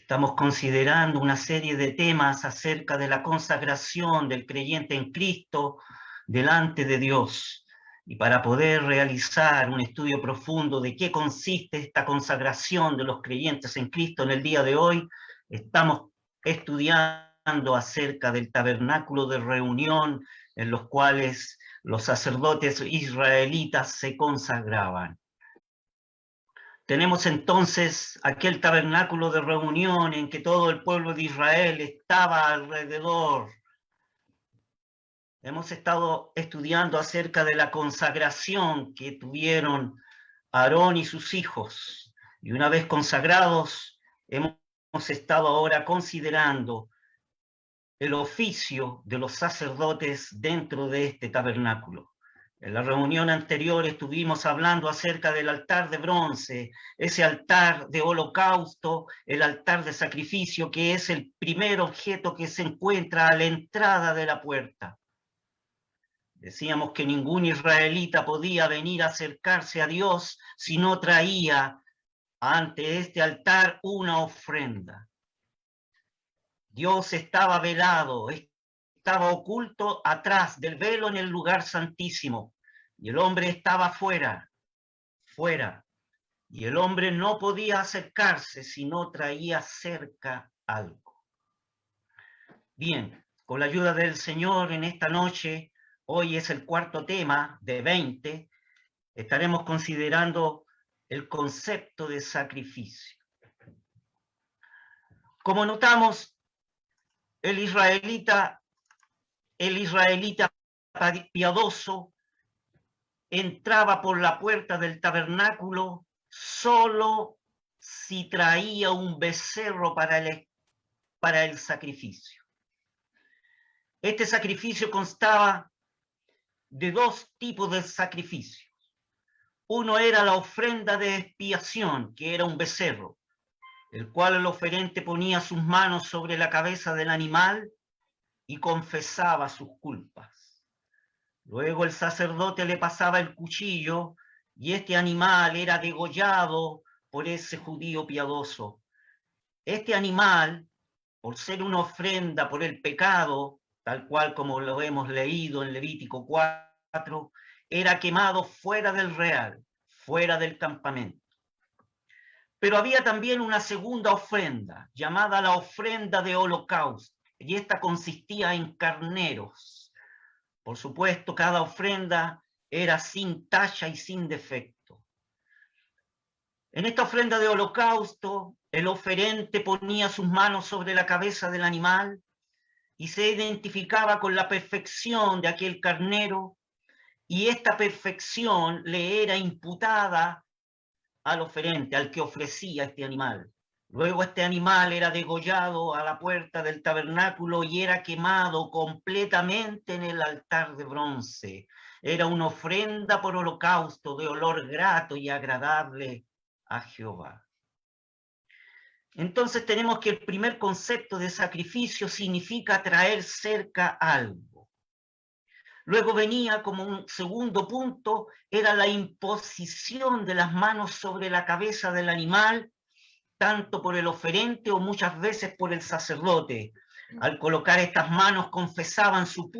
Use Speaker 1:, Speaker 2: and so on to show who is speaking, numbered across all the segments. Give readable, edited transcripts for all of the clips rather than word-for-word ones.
Speaker 1: Estamos considerando una serie de temas acerca de la consagración del creyente en Cristo delante de Dios. Y para poder realizar un estudio profundo de qué consiste esta consagración de los creyentes en Cristo en el día de hoy, estamos estudiando acerca del tabernáculo de reunión en los cuales los sacerdotes israelitas se consagraban. Tenemos entonces aquel tabernáculo de reunión en que todo el pueblo de Israel estaba alrededor. Hemos estado estudiando acerca de la consagración que tuvieron Aarón y sus hijos. Y una vez consagrados, hemos estado ahora considerando el oficio de los sacerdotes dentro de este tabernáculo. En la reunión anterior estuvimos hablando acerca del altar de bronce, ese altar de holocausto, el altar de sacrificio, que es el primer objeto que se encuentra a la entrada de la puerta. Decíamos que ningún israelita podía venir a acercarse a Dios si no traía ante este altar una ofrenda. Dios estaba velado, estaba oculto atrás del velo en el lugar santísimo, y el hombre estaba fuera, y el hombre no podía acercarse si no traía cerca algo. Bien, con la ayuda del Señor en esta noche, hoy es el cuarto tema de 20, estaremos considerando el concepto de sacrificio. Como notamos, el israelita piadoso entraba por la puerta del tabernáculo solo si traía un becerro para el sacrificio. Este sacrificio constaba de dos tipos de sacrificios. Uno era la ofrenda de expiación, que era un becerro, el cual el oferente ponía sus manos sobre la cabeza del animal y confesaba sus culpas. Luego el sacerdote le pasaba el cuchillo y este animal era degollado por ese judío piadoso. Este animal, por ser una ofrenda por el pecado, tal cual como lo hemos leído en Levítico 4, era quemado fuera del real, fuera del campamento. Pero había también una segunda ofrenda, llamada la ofrenda de holocausto, y esta consistía en carneros. Por supuesto, cada ofrenda era sin tacha y sin defecto. En esta ofrenda de holocausto, el oferente ponía sus manos sobre la cabeza del animal y se identificaba con la perfección de aquel carnero, y esta perfección le era imputada al oferente, al que ofrecía este animal. Luego este animal era degollado a la puerta del tabernáculo y era quemado completamente en el altar de bronce. Era una ofrenda por holocausto de olor grato y agradable a Jehová. Entonces tenemos que el primer concepto de sacrificio significa traer cerca algo. Luego venía como un segundo punto, era la imposición de las manos sobre la cabeza del animal, tanto por el oferente o muchas veces por el sacerdote. Al colocar estas manos confesaban su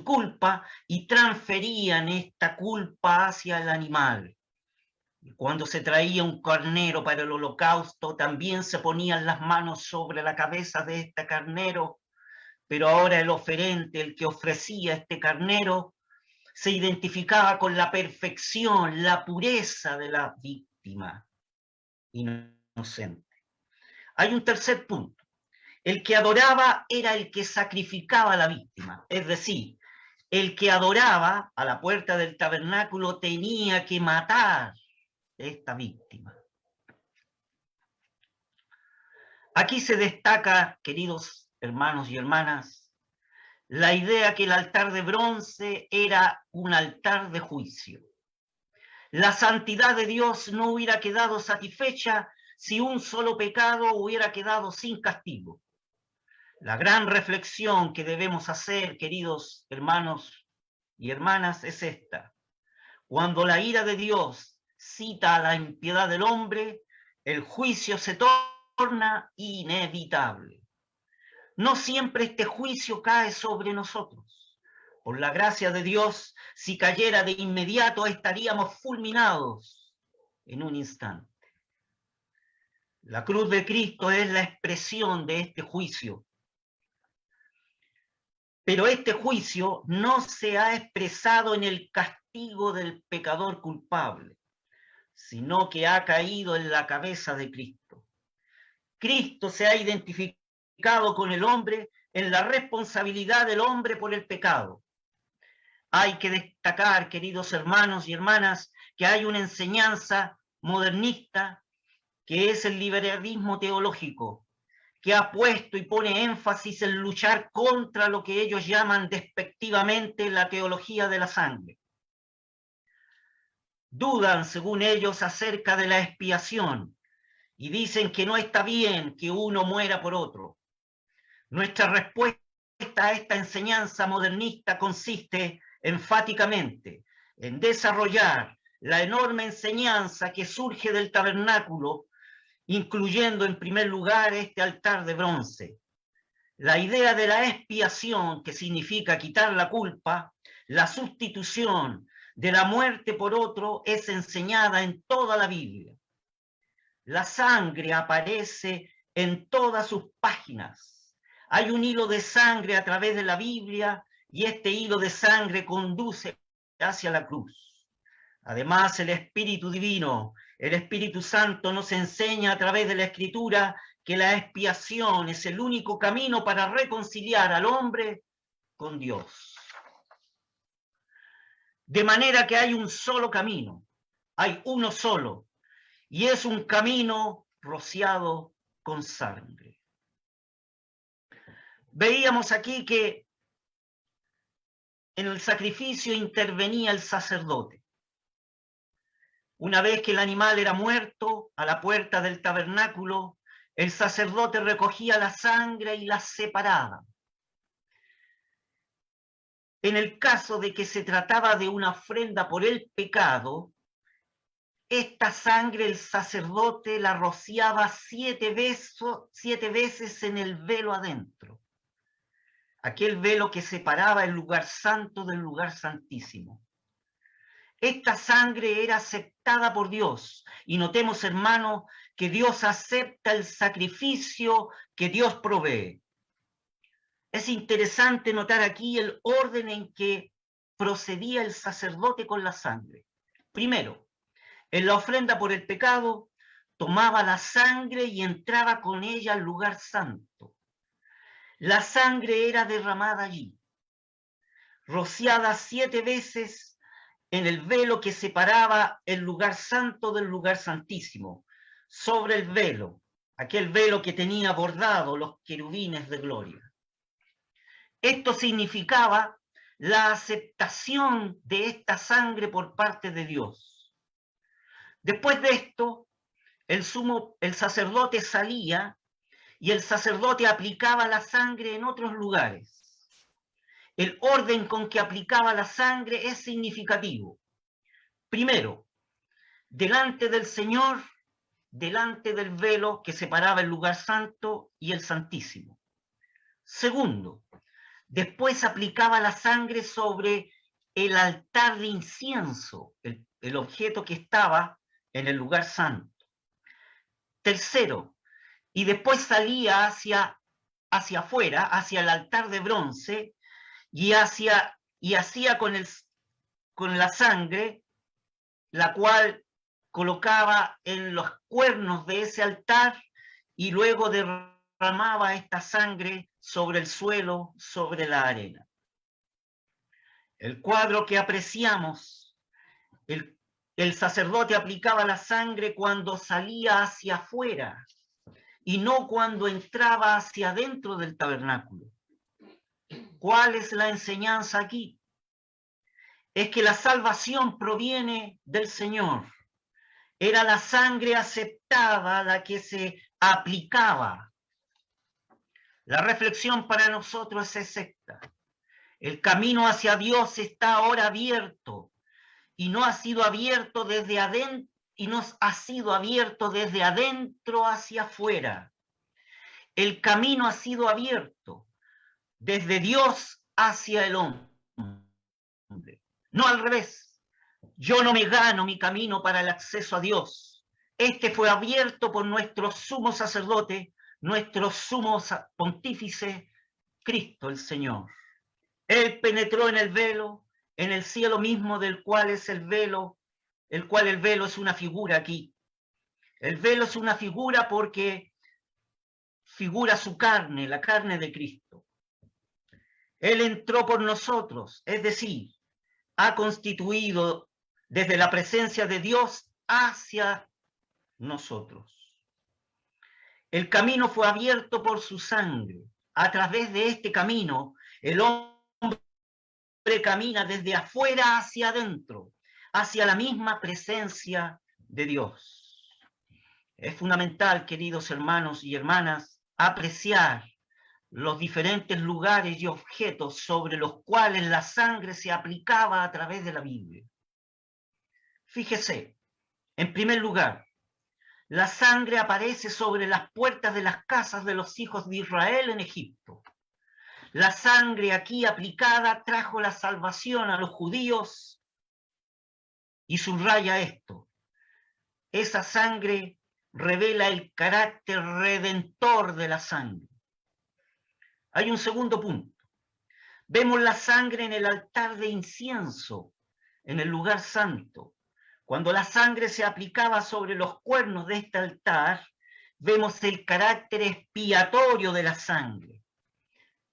Speaker 1: culpa y transferían esta culpa hacia el animal. Y cuando se traía un carnero para el holocausto, también se ponían las manos sobre la cabeza de este carnero, pero ahora el oferente, el que ofrecía este carnero, se identificaba con la perfección, la pureza de la víctima inocente. Hay un tercer punto. El que adoraba era el que sacrificaba a la víctima. Es decir, el que adoraba a la puerta del tabernáculo tenía que matar a esta víctima. Aquí se destaca, queridos hermanos y hermanas, la idea que el altar de bronce era un altar de juicio. La santidad de Dios no hubiera quedado satisfecha si un solo pecado hubiera quedado sin castigo. La gran reflexión que debemos hacer, queridos hermanos y hermanas, es esta. Cuando la ira de Dios cita a la impiedad del hombre, el juicio se torna inevitable. No siempre este juicio cae sobre nosotros. Por la gracia de Dios, si cayera de inmediato, estaríamos fulminados en un instante. La cruz de Cristo es la expresión de este juicio. Pero este juicio no se ha expresado en el castigo del pecador culpable, sino que ha caído en la cabeza de Cristo. Cristo se ha identificado con el hombre en la responsabilidad del hombre por el pecado. Hay que destacar, queridos hermanos y hermanas, que hay una enseñanza modernista que es el liberalismo teológico, que ha puesto y pone énfasis en luchar contra lo que ellos llaman despectivamente la teología de la sangre. Dudan, según ellos, acerca de la expiación y dicen que no está bien que uno muera por otro. Nuestra respuesta a esta enseñanza modernista consiste enfáticamente en desarrollar la enorme enseñanza que surge del tabernáculo, incluyendo en primer lugar este altar de bronce. La idea de la expiación, que significa quitar la culpa, la sustitución de la muerte por otro, es enseñada en toda la Biblia. La sangre aparece en todas sus páginas. Hay un hilo de sangre a través de la Biblia y este hilo de sangre conduce hacia la cruz. Además, el Espíritu Divino, el Espíritu Santo nos enseña a través de la Escritura que la expiación es el único camino para reconciliar al hombre con Dios. De manera que hay un solo camino, hay uno solo, y es un camino rociado con sangre. Veíamos aquí que en el sacrificio intervenía el sacerdote. Una vez que el animal era muerto, a la puerta del tabernáculo, el sacerdote recogía la sangre y la separaba. En el caso de que se trataba de una ofrenda por el pecado, esta sangre el sacerdote la rociaba 7 veces en el velo adentro. Aquel velo que separaba el lugar santo del lugar santísimo. Esta sangre era aceptada por Dios. Y notemos, hermanos, que Dios acepta el sacrificio que Dios provee. Es interesante notar aquí el orden en que procedía el sacerdote con la sangre. Primero, en la ofrenda por el pecado, tomaba la sangre y entraba con ella al lugar santo. La sangre era derramada allí, rociada 7 veces en el velo que separaba el lugar santo del lugar santísimo, sobre el velo, aquel velo que tenía bordado los querubines de gloria. Esto significaba la aceptación de esta sangre por parte de Dios. Después de esto, el sacerdote salía y el sacerdote aplicaba la sangre en otros lugares. El orden con que aplicaba la sangre es significativo. Primero, delante del Señor, delante del velo que separaba el lugar santo y el santísimo. Segundo, después aplicaba la sangre sobre el altar de incienso, el objeto que estaba en el lugar santo. Tercero, y después salía hacia afuera, hacia el altar de bronce, y hacía con la sangre, la cual colocaba en los cuernos de ese altar, y luego derramaba esta sangre sobre el suelo, sobre la arena. El cuadro que apreciamos, el sacerdote aplicaba la sangre cuando salía hacia afuera y no cuando entraba hacia adentro del tabernáculo. ¿Cuál es la enseñanza aquí? Es que la salvación proviene del Señor. Era la sangre aceptada la que se aplicaba. La reflexión para nosotros es esta. El camino hacia Dios está ahora abierto y no ha sido abierto desde adentro, y nos ha sido abierto desde adentro hacia afuera. El camino ha sido abierto desde Dios hacia el hombre. No al revés. Yo no me gano mi camino para el acceso a Dios. Este fue abierto por nuestro sumo sacerdote, nuestro sumo pontífice, Cristo el Señor. Él penetró en el velo, en el cielo mismo del cual es el velo, el cual el velo es una figura aquí. El velo es una figura porque figura su carne, la carne de Cristo. Él entró por nosotros, es decir, ha constituido desde la presencia de Dios hacia nosotros. El camino fue abierto por su sangre. A través de este camino, el hombre camina desde afuera hacia adentro, hacia la misma presencia de Dios. Es fundamental, queridos hermanos y hermanas, apreciar los diferentes lugares y objetos sobre los cuales la sangre se aplicaba a través de la Biblia. Fíjese, en primer lugar, la sangre aparece sobre las puertas de las casas de los hijos de Israel en Egipto. La sangre aquí aplicada trajo la salvación a los judíos y subraya esto. Esa sangre revela el carácter redentor de la sangre. Hay un segundo punto. Vemos la sangre en el altar de incienso, en el lugar santo. Cuando la sangre se aplicaba sobre los cuernos de este altar, vemos el carácter expiatorio de la sangre.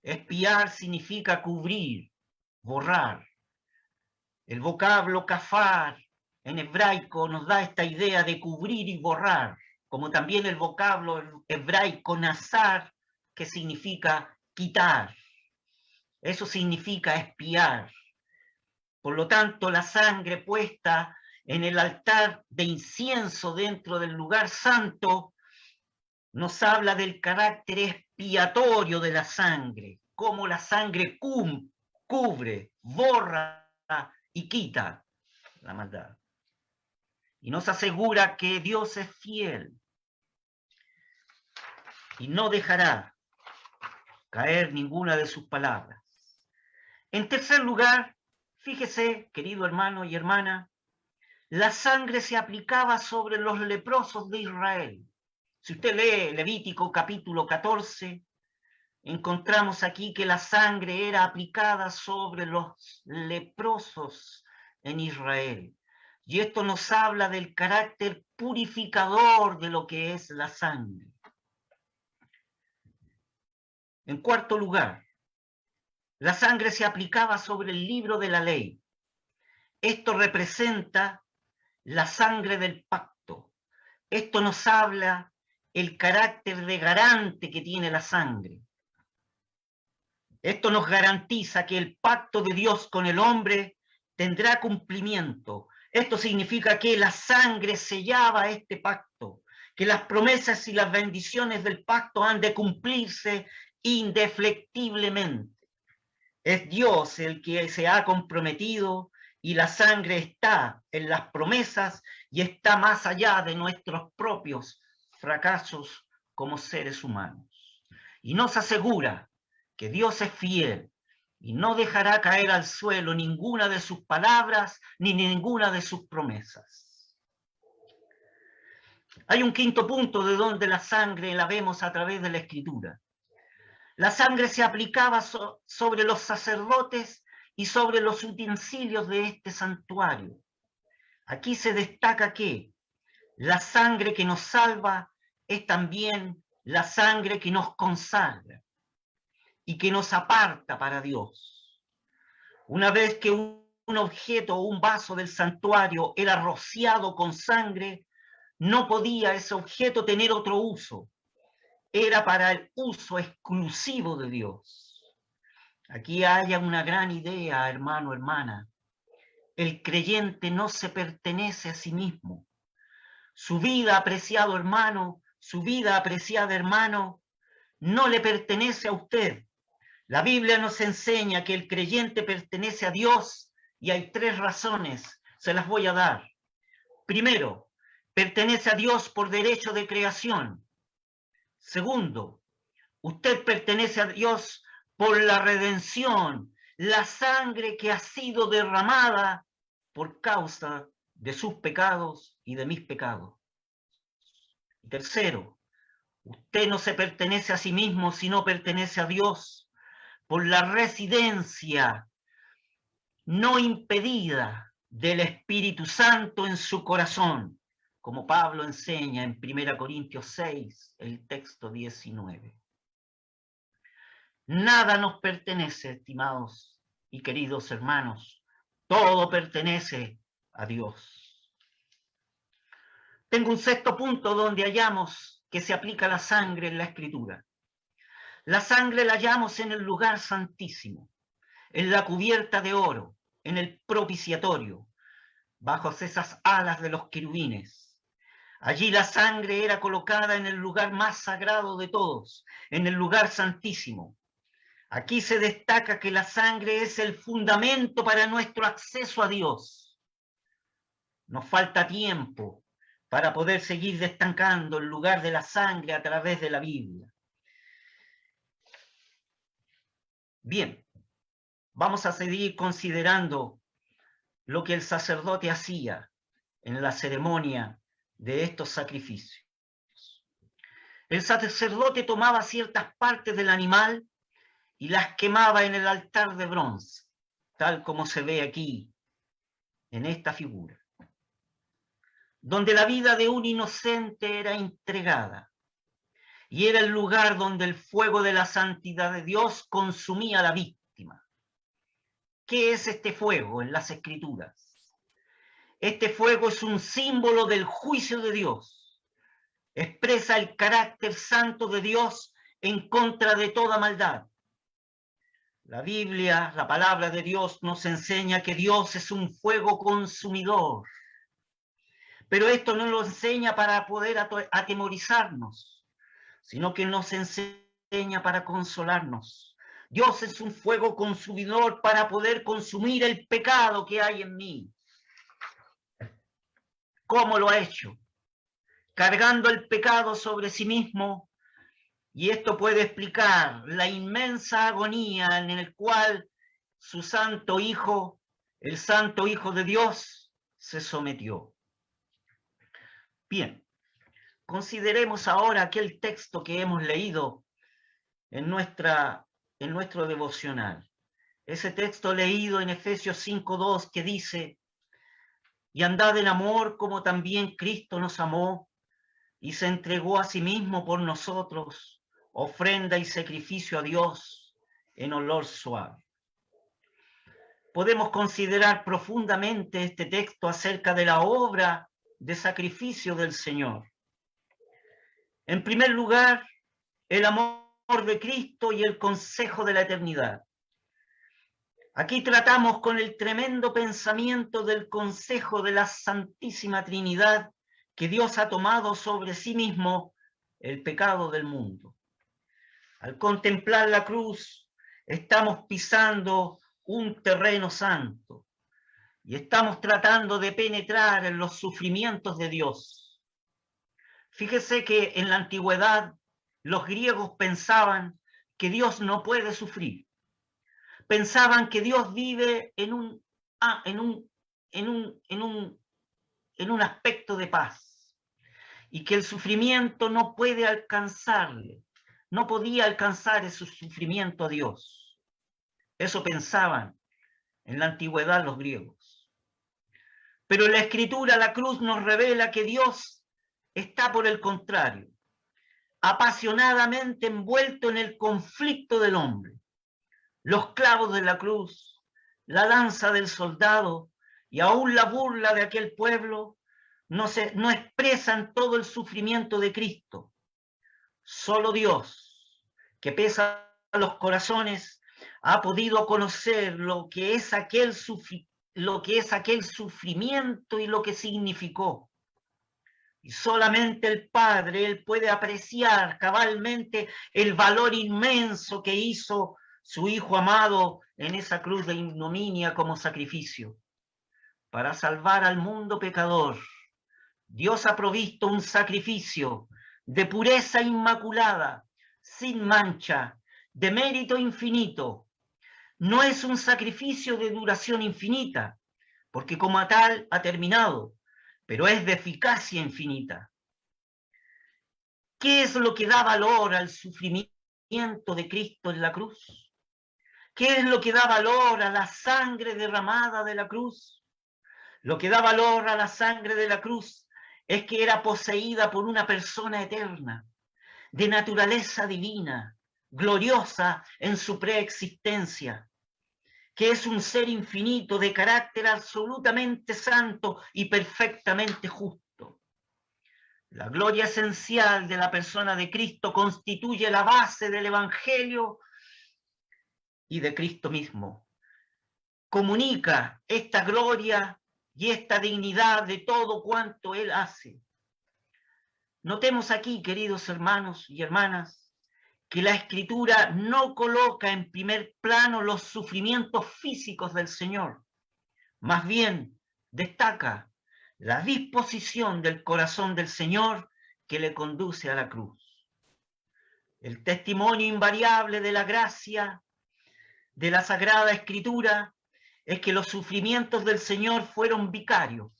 Speaker 1: Expiar significa cubrir, borrar. El vocablo kafar en hebraico nos da esta idea de cubrir y borrar, como también el vocablo hebraico nazar, que significa quitar. Eso significa expiar. Por lo tanto, la sangre puesta en el altar de incienso dentro del lugar santo nos habla del carácter expiatorio de la sangre, cómo la sangre cubre, borra y quita la maldad. Y nos asegura que Dios es fiel y no dejará caer ninguna de sus palabras. En tercer lugar, fíjese, querido hermano y hermana, la sangre se aplicaba sobre los leprosos de Israel. Si usted lee Levítico capítulo 14, encontramos aquí que la sangre era aplicada sobre los leprosos en Israel. Y esto nos habla del carácter purificador de lo que es la sangre. En cuarto lugar, la sangre se aplicaba sobre el libro de la ley. Esto representa la sangre del pacto. Esto nos habla el carácter de garante que tiene la sangre. Esto nos garantiza que el pacto de Dios con el hombre tendrá cumplimiento. Esto significa que la sangre sellaba este pacto, que las promesas y las bendiciones del pacto han de cumplirse indefectiblemente. Es Dios el que se ha comprometido y la sangre está en las promesas y está más allá de nuestros propios fracasos como seres humanos. Y nos asegura que Dios es fiel y no dejará caer al suelo ninguna de sus palabras ni ninguna de sus promesas. Hay un quinto punto de donde la sangre la vemos a través de la Escritura. La sangre se aplicaba sobre los sacerdotes y sobre los utensilios de este santuario. Aquí se destaca que la sangre que nos salva es también la sangre que nos consagra y que nos aparta para Dios. Una vez que un objeto o un vaso del santuario era rociado con sangre, no podía ese objeto tener otro uso. Era para el uso exclusivo de Dios. Aquí hay una gran idea, hermano, hermana. El creyente no se pertenece a sí mismo. Su vida, apreciado hermano, su vida, apreciada hermano, no le pertenece a usted. La Biblia nos enseña que el creyente pertenece a Dios y hay tres razones, se las voy a dar. Primero, pertenece a Dios por derecho de creación. Segundo, Usted pertenece a Dios por la redención, la sangre que ha sido derramada por causa de sus pecados y de mis pecados. Tercero, usted no se pertenece a sí mismo, sino pertenece a Dios por la residencia no impedida del Espíritu Santo en su corazón, como Pablo enseña en 1 Corintios 6, el texto 19. Nada nos pertenece, estimados y queridos hermanos, todo pertenece a Dios. Tengo un sexto punto donde hallamos que se aplica la sangre en la Escritura. La sangre la hallamos en el lugar santísimo, en la cubierta de oro, en el propiciatorio, bajo esas alas de los querubines. Allí la sangre era colocada en el lugar más sagrado de todos, en el lugar santísimo. Aquí se destaca que la sangre es el fundamento para nuestro acceso a Dios. Nos falta tiempo para poder seguir destacando el lugar de la sangre a través de la Biblia. Bien, vamos a seguir considerando lo que el sacerdote hacía en la ceremonia de estos sacrificios. El sacerdote tomaba ciertas partes del animal y las quemaba en el altar de bronce, tal como se ve aquí en esta figura, donde la vida de un inocente era entregada, y era el lugar donde el fuego de la santidad de Dios consumía a la víctima. ¿Qué es este fuego en las Escrituras? Este fuego es un símbolo del juicio de Dios. Expresa el carácter santo de Dios en contra de toda maldad. La Biblia, la palabra de Dios, nos enseña que Dios es un fuego consumidor. Pero esto no lo enseña para poder atemorizarnos, sino que nos enseña para consolarnos. Dios es un fuego consumidor para poder consumir el pecado que hay en mí. ¿Cómo lo ha hecho? Cargando el pecado sobre sí mismo, y esto puede explicar la inmensa agonía en el cual su santo Hijo, el santo Hijo de Dios, se sometió. Bien, consideremos ahora aquel texto que hemos leído en nuestro devocional. Ese texto leído en Efesios 5:2 que dice: y andad en amor como también Cristo nos amó y se entregó a sí mismo por nosotros, ofrenda y sacrificio a Dios en olor suave. Podemos considerar profundamente este texto acerca de la obra de sacrificio del Señor. En primer lugar, el amor de Cristo y el consejo de la eternidad. Aquí tratamos con el tremendo pensamiento del consejo de la Santísima Trinidad, que Dios ha tomado sobre sí mismo el pecado del mundo. Al contemplar la cruz, estamos pisando un terreno santo y estamos tratando de penetrar en los sufrimientos de Dios. Fíjese que en la antigüedad los griegos pensaban que Dios no puede sufrir. Pensaban que Dios vive en un aspecto de paz y que el sufrimiento no puede alcanzarle. No podía alcanzar ese sufrimiento a Dios. Eso pensaban en la antigüedad los griegos. Pero en la Escritura, la cruz nos revela que Dios está, por el contrario, apasionadamente envuelto en el conflicto del hombre. Los clavos de la cruz, la lanza del soldado y aún la burla de aquel pueblo no expresan todo el sufrimiento de Cristo. Solo Dios, que pesa los corazones, ha podido conocer lo que es aquel sufrimiento y lo que significó. Y solamente el Padre, Él puede apreciar cabalmente el valor inmenso que hizo su Hijo amado en esa cruz de ignominia como sacrificio. Para salvar al mundo pecador, Dios ha provisto un sacrificio de pureza inmaculada, sin mancha, de mérito infinito. No es un sacrificio de duración infinita, porque como tal ha terminado, pero es de eficacia infinita. ¿Qué es lo que da valor al sufrimiento de Cristo en la cruz? ¿Qué es lo que da valor a la sangre derramada de la cruz? Lo que da valor a la sangre de la cruz es que era poseída por una persona eterna, de naturaleza divina, gloriosa en su preexistencia, que es un ser infinito de carácter absolutamente santo y perfectamente justo. La gloria esencial de la persona de Cristo constituye la base del Evangelio y de Cristo mismo. Comunica esta gloria y esta dignidad de todo cuanto Él hace. Notemos aquí, queridos hermanos y hermanas, que la Escritura no coloca en primer plano los sufrimientos físicos del Señor, más bien destaca la disposición del corazón del Señor que le conduce a la cruz. El testimonio invariable de la gracia de la Sagrada Escritura es que los sufrimientos del Señor fueron vicarios.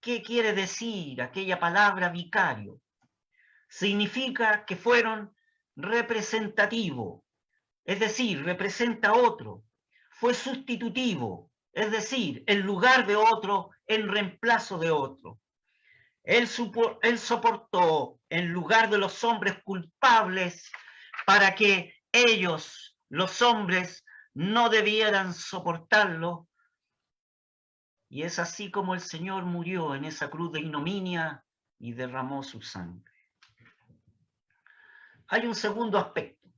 Speaker 1: ¿Qué quiere decir aquella palabra vicario? Significa que fueron representativo, es decir, representa a otro. Fue sustitutivo, es decir, en lugar de otro, en reemplazo de otro. Él soportó en lugar de los hombres culpables para que ellos, los hombres, no debieran soportarlo. Y es así como el Señor murió en esa cruz de ignominia y derramó su sangre. Hay un segundo aspecto.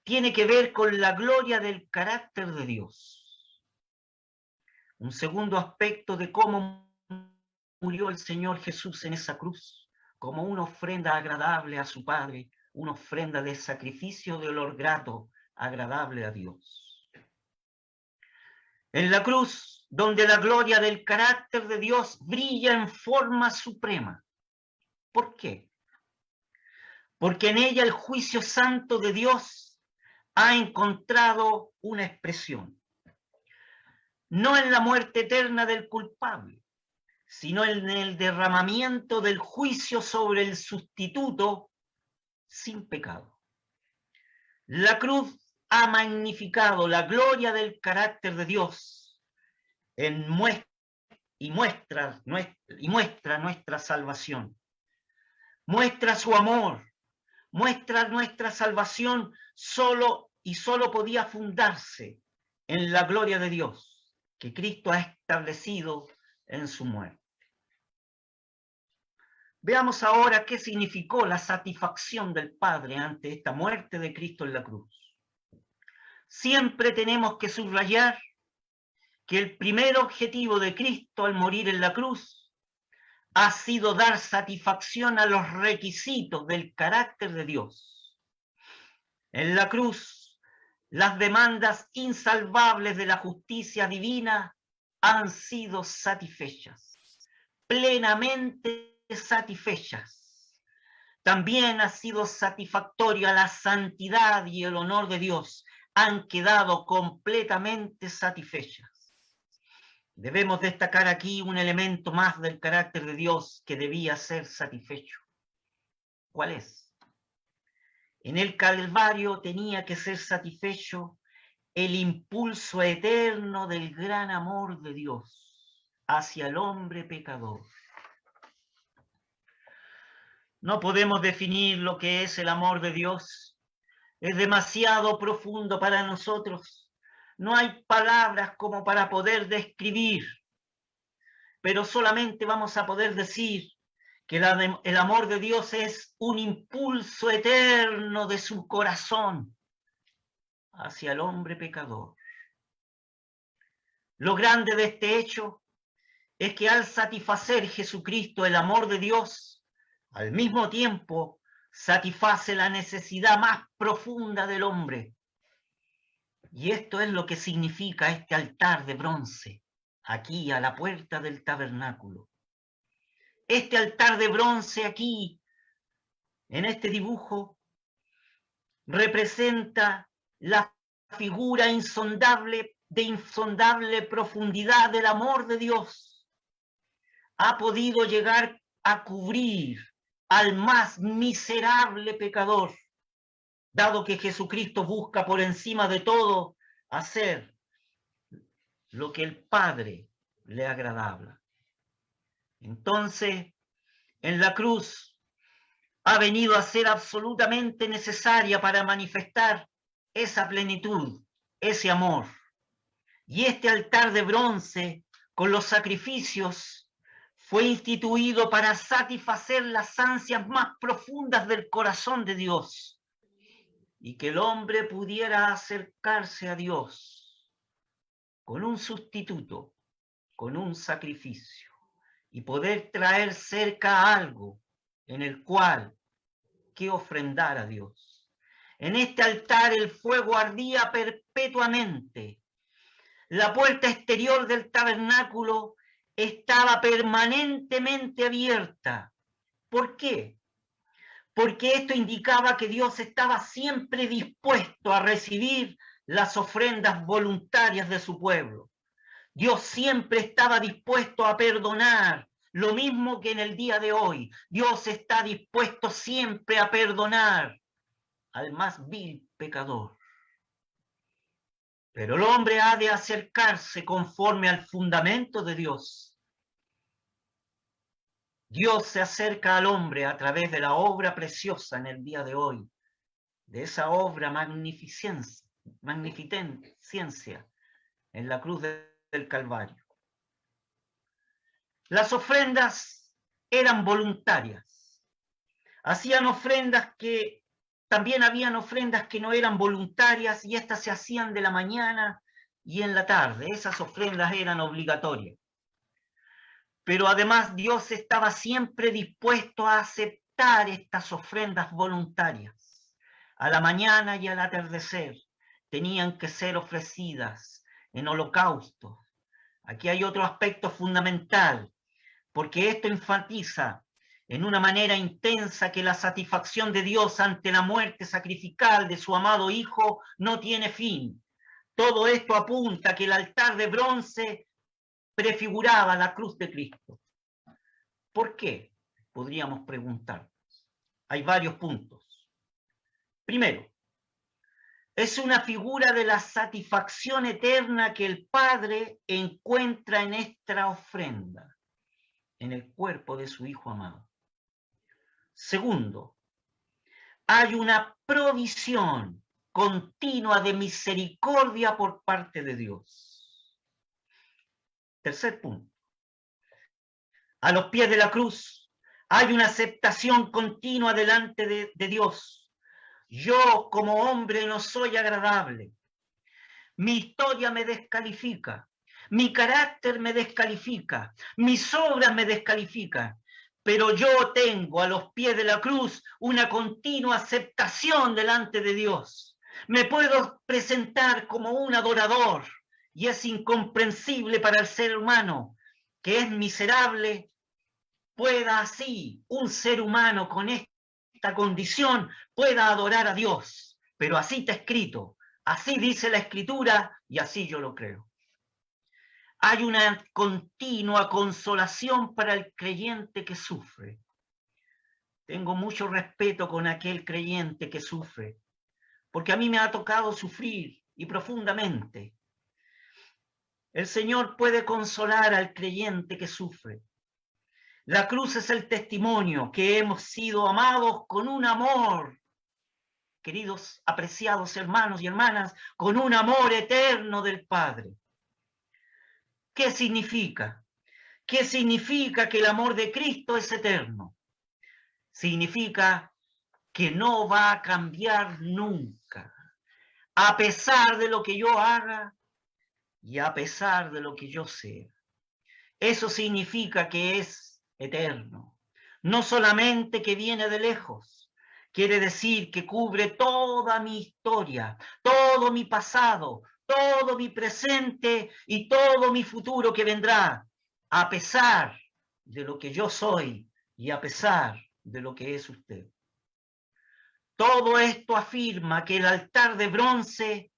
Speaker 1: Tiene que ver con la gloria del carácter de Dios. Un segundo aspecto de cómo murió el Señor Jesús en esa cruz, como una ofrenda agradable a su Padre, una ofrenda de sacrificio de olor grato, agradable a Dios. En la cruz, donde la gloria del carácter de Dios brilla en forma suprema. ¿Por qué? Porque en ella el juicio santo de Dios ha encontrado una expresión. No en la muerte eterna del culpable, sino en el derramamiento del juicio sobre el sustituto sin pecado. La cruz ha magnificado la gloria del carácter de Dios y muestra nuestra salvación. Muestra su amor, muestra nuestra salvación solo podía fundarse en la gloria de Dios que Cristo ha establecido en su muerte. Veamos ahora qué significó la satisfacción del Padre ante esta muerte de Cristo en la cruz. Siempre tenemos que subrayar que el primer objetivo de Cristo al morir en la cruz ha sido dar satisfacción a los requisitos del carácter de Dios. En la cruz, las demandas insalvables de la justicia divina han sido satisfechas, plenamente satisfechas. También ha sido satisfactoria la santidad y el honor de Dios, han quedado completamente satisfechas. Debemos destacar aquí un elemento más del carácter de Dios que debía ser satisfecho. ¿Cuál es? En el Calvario tenía que ser satisfecho el impulso eterno del gran amor de Dios hacia el hombre pecador. No podemos definir lo que es el amor de Dios. Es demasiado profundo para nosotros. No hay palabras como para poder describir, pero solamente vamos a poder decir que el amor de Dios es un impulso eterno de su corazón hacia el hombre pecador. Lo grande de este hecho es que al satisfacer Jesucristo el amor de Dios, al mismo tiempo satisface la necesidad más profunda del hombre. Y esto es lo que significa este altar de bronce, aquí a la puerta del tabernáculo. Este altar de bronce aquí en este dibujo representa la figura insondable, de insondable profundidad del amor de Dios. Ha podido llegar a cubrir al más miserable pecador, dado que Jesucristo busca por encima de todo hacer lo que el Padre le agradaba. Entonces, en la cruz ha venido a ser absolutamente necesaria para manifestar esa plenitud, ese amor. Y este altar de bronce con los sacrificios fue instituido para satisfacer las ansias más profundas del corazón de Dios y que el hombre pudiera acercarse a Dios con un sustituto, con un sacrificio, y poder traer cerca algo en el cual que ofrendar a Dios. En este altar el fuego ardía perpetuamente. La puerta exterior del tabernáculo estaba permanentemente abierta. ¿Por qué? Porque esto indicaba que Dios estaba siempre dispuesto a recibir las ofrendas voluntarias de su pueblo. Dios siempre estaba dispuesto a perdonar, lo mismo que en el día de hoy. Dios está dispuesto siempre a perdonar al más vil pecador. Pero el hombre ha de acercarse conforme al fundamento de Dios. Dios se acerca al hombre a través de la obra preciosa en el día de hoy, de esa obra magnificencia en la cruz del Calvario. Las ofrendas eran voluntarias. Hacían ofrendas que también habían ofrendas que no eran voluntarias y estas se hacían de la mañana y en la tarde. Esas ofrendas eran obligatorias. Pero además Dios estaba siempre dispuesto a aceptar estas ofrendas voluntarias. A la mañana y al atardecer tenían que ser ofrecidas en holocausto. Aquí hay otro aspecto fundamental, porque esto enfatiza en una manera intensa que la satisfacción de Dios ante la muerte sacrificial de su amado Hijo no tiene fin. Todo esto apunta a que el altar de bronce prefiguraba la cruz de Cristo. ¿Por qué? Podríamos preguntar. Hay varios puntos. Primero, es una figura de la satisfacción eterna que el Padre encuentra en esta ofrenda, en el cuerpo de su Hijo amado. Segundo, hay una provisión continua de misericordia por parte de Dios. Tercer punto, a los pies de la cruz hay una aceptación continua delante de Dios. Yo como hombre no soy agradable. Mi historia me descalifica. Mi carácter me descalifica. Mis obras me descalifican. Pero yo tengo a los pies de la cruz una continua aceptación delante de Dios. Me puedo presentar como un adorador y es incomprensible para el ser humano que es miserable, pueda así un ser humano con esta condición pueda adorar a Dios. Pero así está escrito, así dice la Escritura y así yo lo creo. Hay una continua consolación para el creyente que sufre. Tengo mucho respeto con aquel creyente que sufre, porque a mí me ha tocado sufrir y profundamente. El Señor puede consolar al creyente que sufre. La cruz es el testimonio que hemos sido amados con un amor, queridos, apreciados hermanos y hermanas, con un amor eterno del Padre. ¿Qué significa? ¿Qué significa que el amor de Cristo es eterno? Significa que no va a cambiar nunca, a pesar de lo que yo haga y a pesar de lo que yo sea. Eso significa que es eterno. No solamente que viene de lejos, quiere decir que cubre toda mi historia, todo mi pasado, todo mi presente y todo mi futuro que vendrá, a pesar de lo que yo soy y a pesar de lo que es usted. Todo esto afirma que el altar de bronce,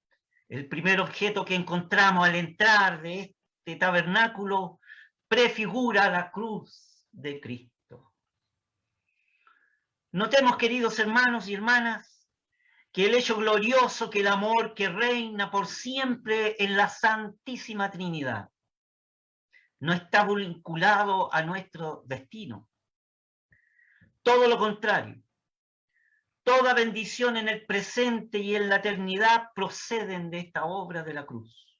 Speaker 1: el primer objeto que encontramos al entrar de este tabernáculo, prefigura la cruz de Cristo. Notemos, queridos hermanos y hermanas, que el hecho glorioso, que el amor que reina por siempre en la Santísima Trinidad, no está vinculado a nuestro destino. Todo lo contrario. Toda bendición en el presente y en la eternidad proceden de esta obra de la cruz.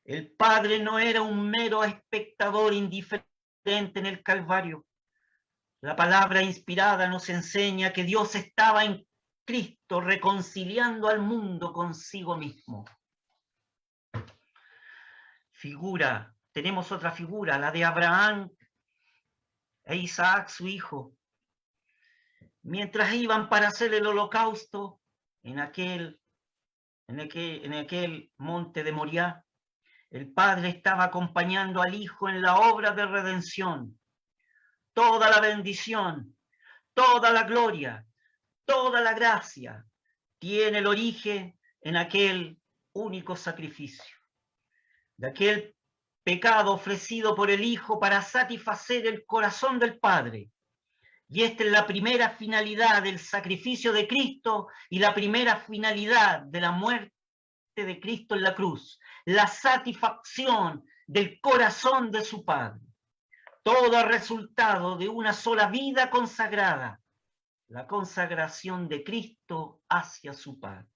Speaker 1: El Padre no era un mero espectador indiferente en el Calvario. La palabra inspirada nos enseña que Dios estaba en Cristo reconciliando al mundo consigo mismo. Tenemos otra figura, la de Abraham e Isaac, su hijo. Mientras iban para hacer el holocausto en aquel monte de Moriah, el Padre estaba acompañando al Hijo en la obra de redención. Toda la bendición, toda la gloria, toda la gracia tiene el origen en aquel único sacrificio, de aquel pecado ofrecido por el Hijo para satisfacer el corazón del Padre. Y esta es la primera finalidad del sacrificio de Cristo y la primera finalidad de la muerte de Cristo en la cruz, la satisfacción del corazón de su Padre. Todo resultado de una sola vida consagrada, la consagración de Cristo hacia su Padre.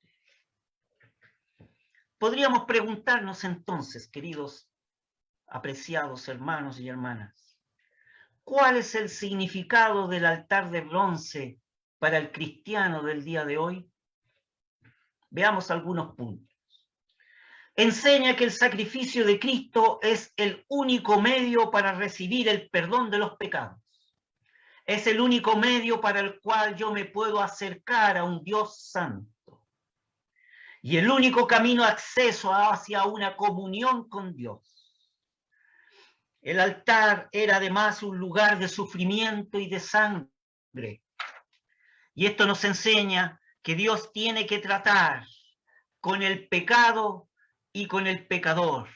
Speaker 1: Podríamos preguntarnos entonces, queridos, apreciados hermanos y hermanas, ¿cuál es el significado del altar de bronce para el cristiano del día de hoy? Veamos algunos puntos. Enseña que el sacrificio de Cristo es el único medio para recibir el perdón de los pecados. Es el único medio para el cual yo me puedo acercar a un Dios santo. Y el único camino de acceso hacia una comunión con Dios. El altar era además un lugar de sufrimiento y de sangre. Y esto nos enseña que Dios tiene que tratar con el pecado y con el pecador.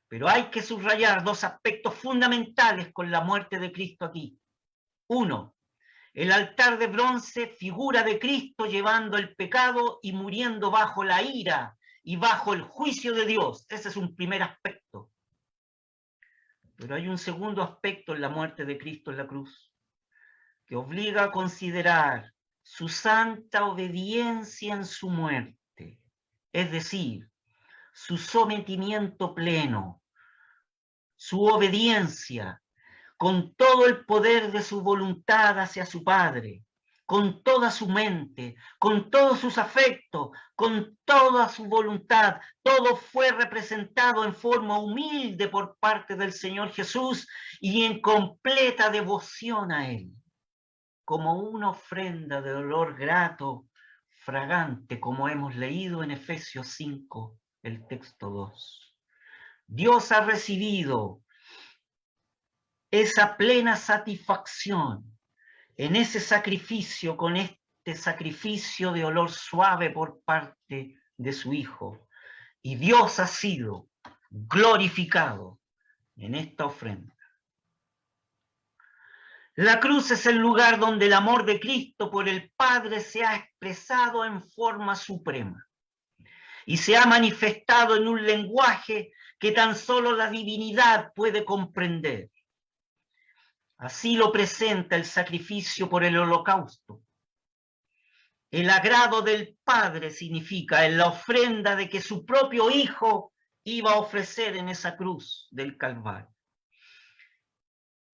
Speaker 1: Pero hay que subrayar dos aspectos fundamentales con la muerte de Cristo aquí. Uno, el altar de bronce figura de Cristo llevando el pecado y muriendo bajo la ira y bajo el juicio de Dios. Ese es un primer aspecto. Pero hay un segundo aspecto en la muerte de Cristo en la cruz, que obliga a considerar su santa obediencia en su muerte, es decir, su sometimiento pleno, su obediencia, con todo el poder de su voluntad hacia su Padre, con toda su mente, con todos sus afectos, con toda su voluntad. Todo fue representado en forma humilde por parte del Señor Jesús y en completa devoción a Él, como una ofrenda de olor grato, fragante, como hemos leído en Efesios 5, el texto 2. Dios ha recibido esa plena satisfacción en ese sacrificio, con este sacrificio de olor suave por parte de su Hijo. Y Dios ha sido glorificado en esta ofrenda. La cruz es el lugar donde el amor de Cristo por el Padre se ha expresado en forma suprema y se ha manifestado en un lenguaje que tan solo la divinidad puede comprender. Así lo presenta el sacrificio por el holocausto. El agrado del Padre significa en la ofrenda de que su propio Hijo iba a ofrecer en esa cruz del Calvario.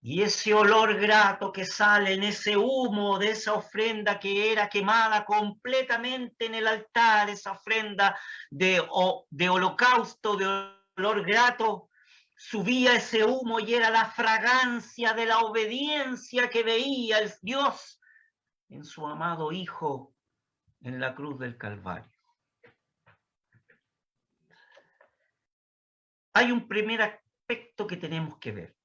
Speaker 1: Y ese olor grato que sale en ese humo de esa ofrenda que era quemada completamente en el altar, esa ofrenda de holocausto, de olor grato, subía ese humo y era la fragancia de la obediencia que veía el Dios en su amado Hijo en la cruz del Calvario. Hay un primer aspecto que tenemos que ver.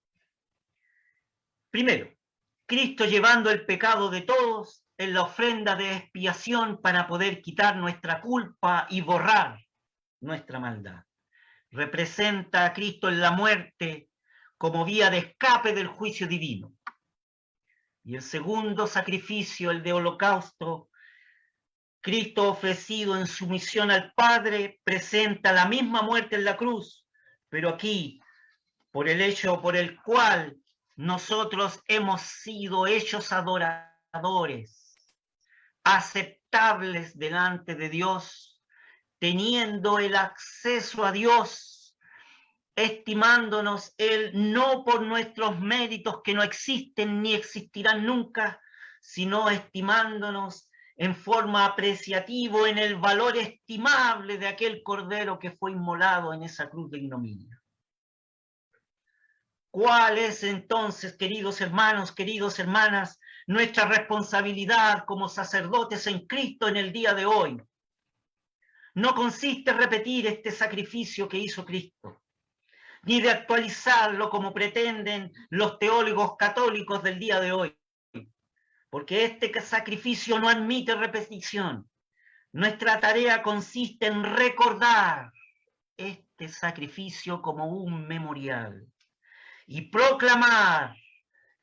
Speaker 1: Primero, Cristo llevando el pecado de todos en la ofrenda de expiación para poder quitar nuestra culpa y borrar nuestra maldad. Representa a Cristo en la muerte como vía de escape del juicio divino. Y el segundo sacrificio, el de holocausto, Cristo ofrecido en sumisión al Padre, presenta la misma muerte en la cruz, pero aquí, por el hecho por el cual nosotros hemos sido hechos adoradores, aceptables delante de Dios, teniendo el acceso a Dios, estimándonos Él no por nuestros méritos que no existen ni existirán nunca, sino estimándonos en forma apreciativa en el valor estimable de aquel cordero que fue inmolado en esa cruz de ignominia. ¿Cuál es entonces, queridos hermanos, queridas hermanas, nuestra responsabilidad como sacerdotes en Cristo en el día de hoy? No consiste en repetir este sacrificio que hizo Cristo, ni de actualizarlo como pretenden los teólogos católicos del día de hoy, porque este sacrificio no admite repetición. Nuestra tarea consiste en recordar este sacrificio como un memorial y proclamar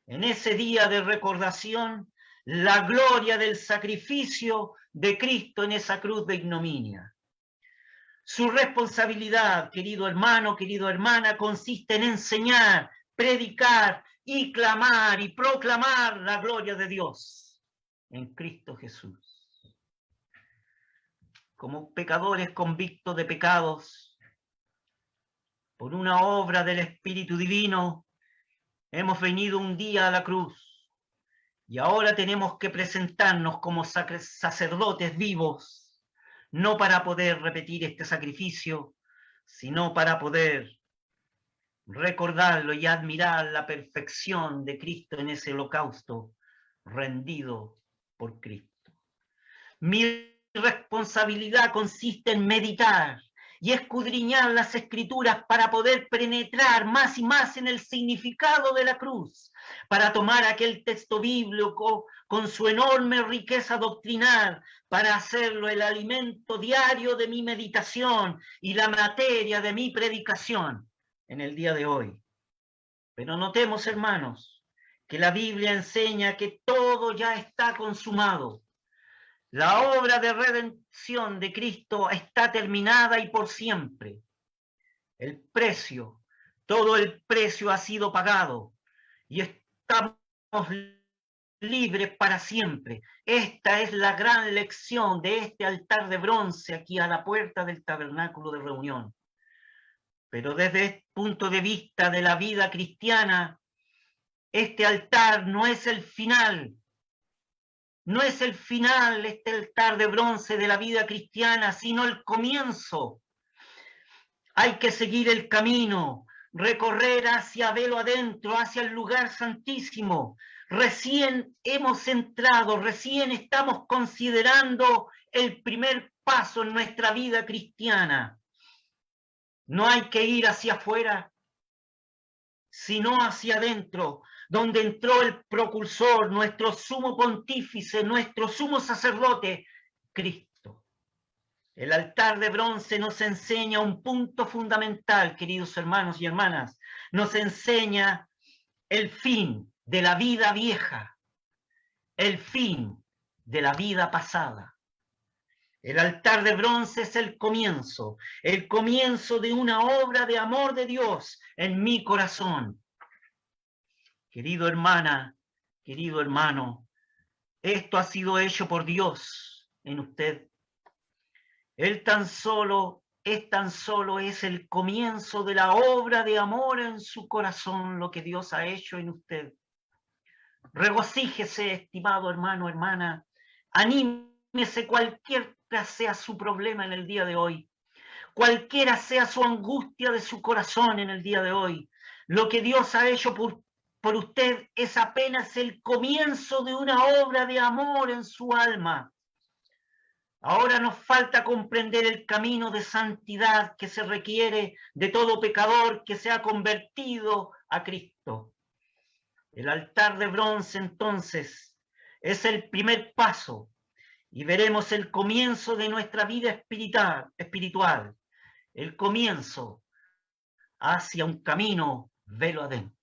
Speaker 1: en ese día de recordación la gloria del sacrificio de Cristo en esa cruz de ignominia. Su responsabilidad, querido hermano, querida hermana, consiste en enseñar, predicar y clamar y proclamar la gloria de Dios en Cristo Jesús. Como pecadores convictos de pecados, por una obra del Espíritu Divino, hemos venido un día a la cruz y ahora tenemos que presentarnos como sacerdotes vivos, no para poder repetir este sacrificio, sino para poder recordarlo y admirar la perfección de Cristo en ese holocausto rendido por Cristo. Mi responsabilidad consiste en meditar y escudriñar las Escrituras para poder penetrar más y más en el significado de la cruz, para tomar aquel texto bíblico con su enorme riqueza doctrinal, para hacerlo el alimento diario de mi meditación y la materia de mi predicación en el día de hoy. Pero notemos, hermanos, que la Biblia enseña que todo ya está consumado. La obra de redención de Cristo está terminada y por siempre. El precio, todo el precio ha sido pagado y estamos libres para siempre. Esta es la gran lección de este altar de bronce aquí a la puerta del tabernáculo de reunión. Pero desde el punto de vista de la vida cristiana, este altar no es el final. No es el final, este altar de bronce de la vida cristiana, sino el comienzo. Hay que seguir el camino, recorrer hacia velo adentro, hacia el lugar santísimo. Recién hemos entrado, recién estamos considerando el primer paso en nuestra vida cristiana. No hay que ir hacia afuera, sino hacia adentro, donde entró el precursor, nuestro sumo pontífice, nuestro sumo sacerdote, Cristo. El altar de bronce nos enseña un punto fundamental, queridos hermanos y hermanas. Nos enseña el fin de la vida vieja, el fin de la vida pasada. El altar de bronce es el comienzo de una obra de amor de Dios en mi corazón. Querido hermana, querido hermano, esto ha sido hecho por Dios en usted. Él tan solo es el comienzo de la obra de amor en su corazón, lo que Dios ha hecho en usted. Regocíjese, estimado hermano, hermana, anímese cualquiera sea su problema en el día de hoy, cualquiera sea su angustia de su corazón en el día de hoy. Lo que Dios ha hecho por usted es apenas el comienzo de una obra de amor en su alma. Ahora nos falta comprender el camino de santidad que se requiere de todo pecador que se ha convertido a Cristo. El altar de bronce, entonces, Es el primer paso y veremos el comienzo de nuestra vida espiritual, el comienzo hacia un camino velo adentro.